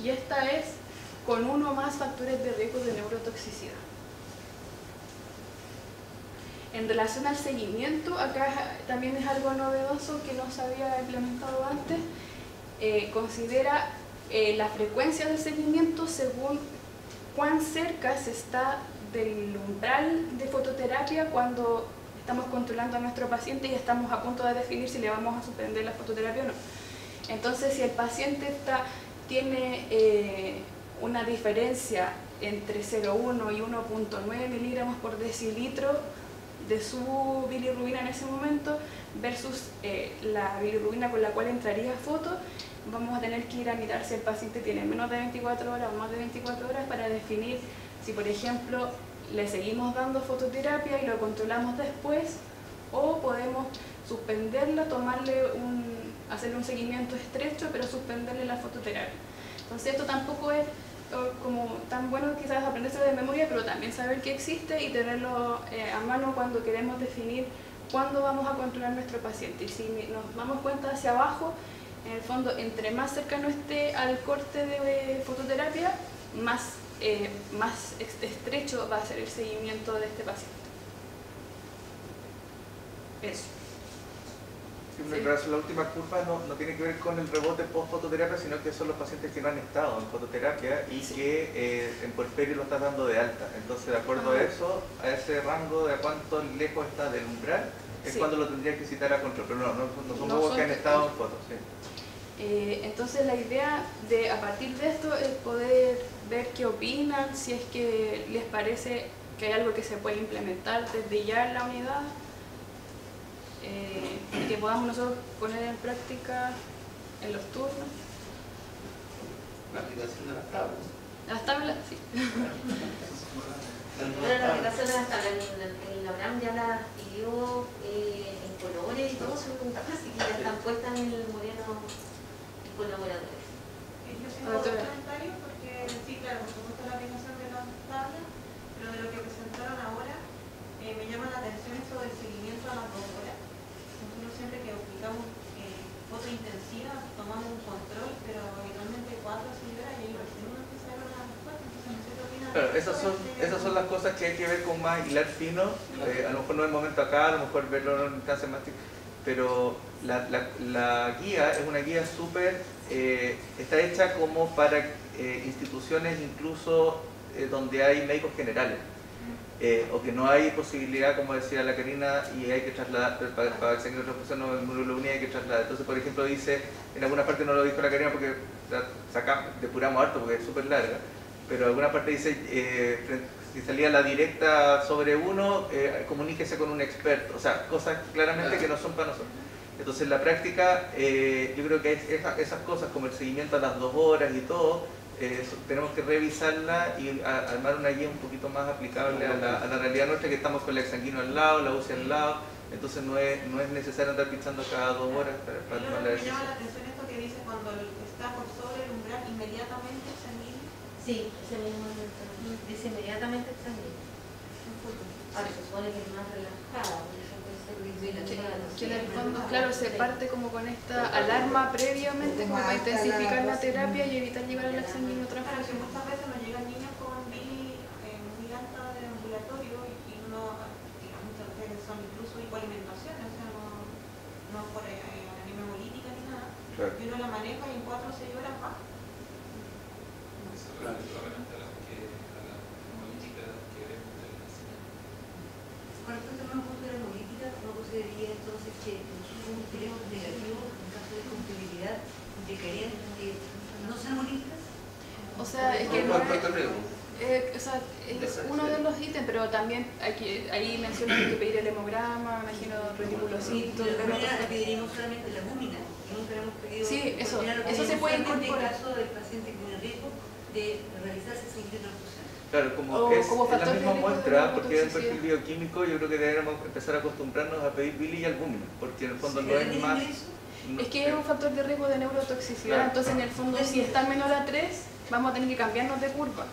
Y esta es con uno o más factores de riesgo de neurotoxicidad. En relación al seguimiento, acá también es algo novedoso que no se había implementado antes. Considera la frecuencia del seguimiento según cuán cerca se está del umbral de fototerapia cuando estamos controlando a nuestro paciente y estamos a punto de definir si le vamos a suspender la fototerapia o no. Entonces, si el paciente tiene una diferencia entre 0,1 y 1,9 miligramos por decilitro de su bilirrubina en ese momento versus la bilirrubina con la cual entraría foto, vamos a tener que ir a mirar si el paciente tiene menos de 24 horas o más de 24 horas para definir si, por ejemplo, le seguimos dando fototerapia y lo controlamos después, o podemos suspenderla, hacerle un seguimiento estrecho, pero suspenderle la fototerapia. Entonces esto tampoco es como tan bueno quizás aprenderse de memoria, pero también saber que existe y tenerlo a mano cuando queremos definir cuándo vamos a controlar a nuestro paciente. Y si nos damos cuenta hacia abajo, en el fondo, entre más cercano esté al corte de fototerapia, más estrecho va a ser el seguimiento de este paciente. Eso. Sí, la última curva no tiene que ver con el rebote post-fototerapia, sino que son los pacientes que no han estado en fototerapia y que en puerperio lo estás dando de alta. Entonces, de acuerdo a eso, a ese rango de a cuánto lejos está del umbral, es cuando lo tendrías que citar a control. Pero no son huevos que han estado en foto. Sí. Entonces la idea de a partir de esto es poder ver qué opinan, si es que les parece que hay algo que se puede implementar desde ya en la unidad, y que podamos nosotros poner en práctica en los turnos. La aplicación de las tablas. Las tablas, sí. Bueno, la aplicación de las tablas en la UNAM ya las pidió en colores y todo, son contables, así que ya están puestas en el Moreno colaboradores. Yo tengo otro comentario porque sí, claro, por supuesto la aplicación de las tablas, pero de lo que presentaron ahora me llama la atención eso del seguimiento a las 2 horas. Nosotros siempre que aplicamos foto intensiva tomamos un control, pero habitualmente 4 o 6 horas y ahí recién uno empieza a ver las respuestas. Entonces no sé qué opinan. Claro, esas son las cosas que hay que ver con más hilar fino. A lo mejor no es el momento acá, a lo mejor verlo en instancias más. Pero la guía es una guía súper, está hecha como para instituciones incluso donde hay médicos generales, o que no hay posibilidad, como decía la Karina, y hay que trasladar, para seguir otra persona no el módulo unidad hay que trasladar. Entonces, por ejemplo, dice, en alguna parte no lo dijo la Karina porque depuramos harto porque es súper larga, pero en alguna parte dice, si salía la directa sobre uno, comuníquese con un experto, o sea, cosas claramente que no son para nosotros. Entonces, en la práctica, yo creo que esas cosas como el seguimiento a las 2 horas y todo, tenemos que revisarla y armar una guía un poquito más aplicable a la realidad nuestra, que estamos con el exsanguino al lado, la UCI al lado, entonces no es necesario andar pinchando cada 2 horas para tomar la decisión. Me llama la atención esto que dice cuando está por sobre el umbral inmediatamente exsanguíneo. Sí, ese mismo dice inmediatamente exsanguíneo. Ahora se supone que es más relajada, por eso puede ser que en el fondo, claro, se parte como con esta alarma previamente como para intensificar la terapia y evitar llegar al exsanguíneo Claro, que transfusión. muchas veces nos llegan niños con BILI muy alta de ambulatorio y muchas veces son incluso hipoalimentaciones, o sea, no por anemia hemolítica ni nada, Claro. y uno la maneja y en 4 o 6 horas va. Eso es realmente a la hemolítica que vemos del nacimiento. Para tratar una punto de la política, ¿no consideraría entonces que nosotros tenemos negativos en caso de compatibilidad de querer no ser molistas? O sea, es que no es, o sea, es uno de los ítems, pero también ahí mencionan que hay que pedir el hemograma, imagino reticulocito. De la manera la pediríamos solamente la albúmina, nunca hemos pedido. Sí, eso se puede incorporar. En caso del paciente que tiene riesgo de realizarse sin transfusión. Claro, como es la misma muestra, porque es el perfil bioquímico, yo creo que deberíamos empezar a acostumbrarnos a pedir bili y albúmina, porque en el fondo no es más... Es que es un factor de riesgo de neurotoxicidad, Claro. entonces en el fondo si está menor a 3, vamos a tener que cambiarnos de curva.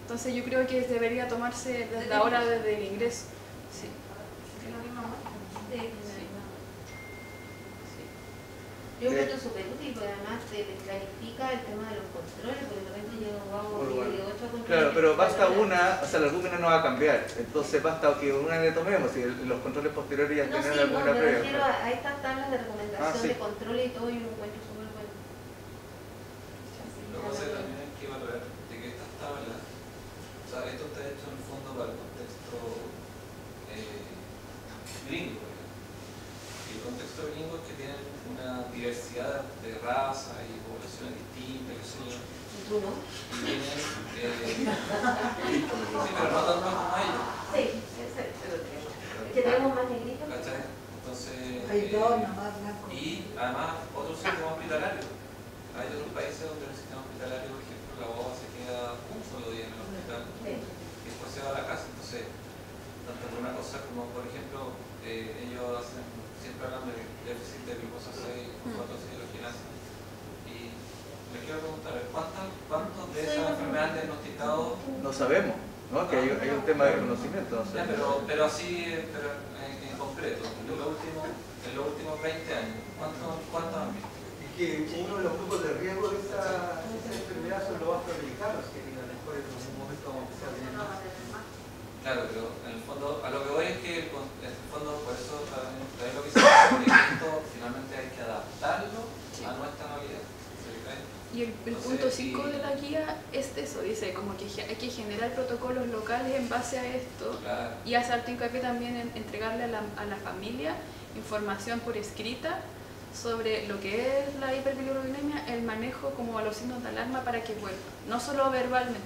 Entonces yo creo que debería tomarse desde ahora, desde el ingreso. Sí. ¿Es la misma muestra? Yo creo que es súper útil, porque además te clarifica el tema de los controles, porque de repente yo hago de 8 controles. Claro, pero basta una, o sea, la albúmina no va a cambiar, entonces basta que una le tomemos y los controles posteriores ya tienen alguna me previa. refiero a estas tablas de recomendación sí. de control y todo, yo lo encuentro súper bueno. Lo que pasa es que también hay que valorar de que estas tablas, o sea, esto está hecho en el fondo para el contexto gringo. Y el contexto gringo es que tienen una diversidad de raza y poblaciones distintas, qué sé yo. ¿Tú no? Y tienen, sí, pero no tanto como ellos. Sí, pero que tenemos más negritos. ¿Cachai? Entonces, Hay dos nomás blancos. y además otros sistemas hospitalarios. Hay otros países donde el sistema hospitalario, por ejemplo, la boba se queda un solo día en el hospital y después se va a la casa. Entonces Entonces, tanto por una cosa como, por ejemplo, ellos siempre hablan de déficit de glucosa 6, fosfato deshidrogenasa. Y les quiero preguntar, ¿cuántos de esas enfermedades diagnosticados? No sabemos, ¿no? Que hay un tema de conocimiento. No sé. Ya, pero así, pero en concreto, en los últimos 20 años, ¿cuántos han visto? Y que uno de los grupos de riesgo de esa enfermedad son los afroamericanos, que a lo mejor en algún momento vamos a empezar a tener más. Claro, pero en el fondo, a lo que voy es que en el fondo, por eso también lo que se dice, que esto finalmente hay que adaptarlo a nuestra realidad. Y el punto 5 de la guía es eso, dice como que hay que generar protocolos locales en base a esto. Claro. Y hace harto hincapié también en entregarle a la familia información por escrita sobre lo que es la hiperbilirubinemia, el manejo como a los signos de alarma para que vuelva, no solo verbalmente,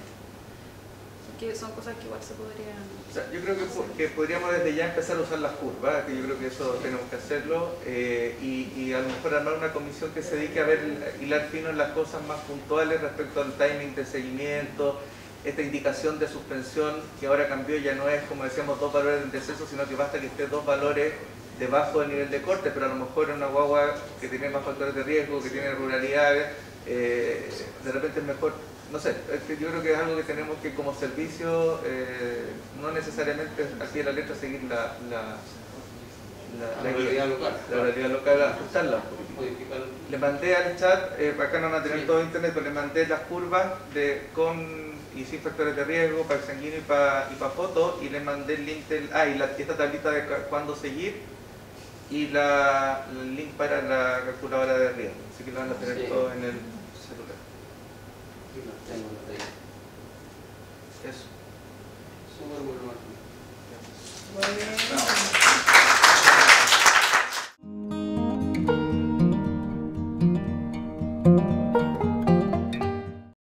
que son cosas que igual se podrían... O sea, yo creo que podríamos desde ya empezar a usar las curvas, que yo creo que eso tenemos que hacerlo, y a lo mejor armar una comisión que se dedique a ver, hilar fino en las cosas más puntuales respecto al timing de seguimiento, esta indicación de suspensión que ahora cambió, ya no es, como decíamos, 2 valores de deceso, sino que basta que esté 2 valores debajo del nivel de corte, pero a lo mejor en una guagua que tiene más factores de riesgo, que tiene ruralidad, de repente es mejor. No sé, yo creo que es algo que tenemos que como servicio, no necesariamente así de la letra seguir la realidad local, ajustarla. Le mandé al chat, acá no van a tener todo internet, pero le mandé las curvas con y sin factores de riesgo para el sanguíneo y para foto, y le mandé el link y esta tablita de cuándo seguir y el link para la calculadora de riesgo, así que lo van a tener todo en el celular. Eso. Súper bueno. Bueno.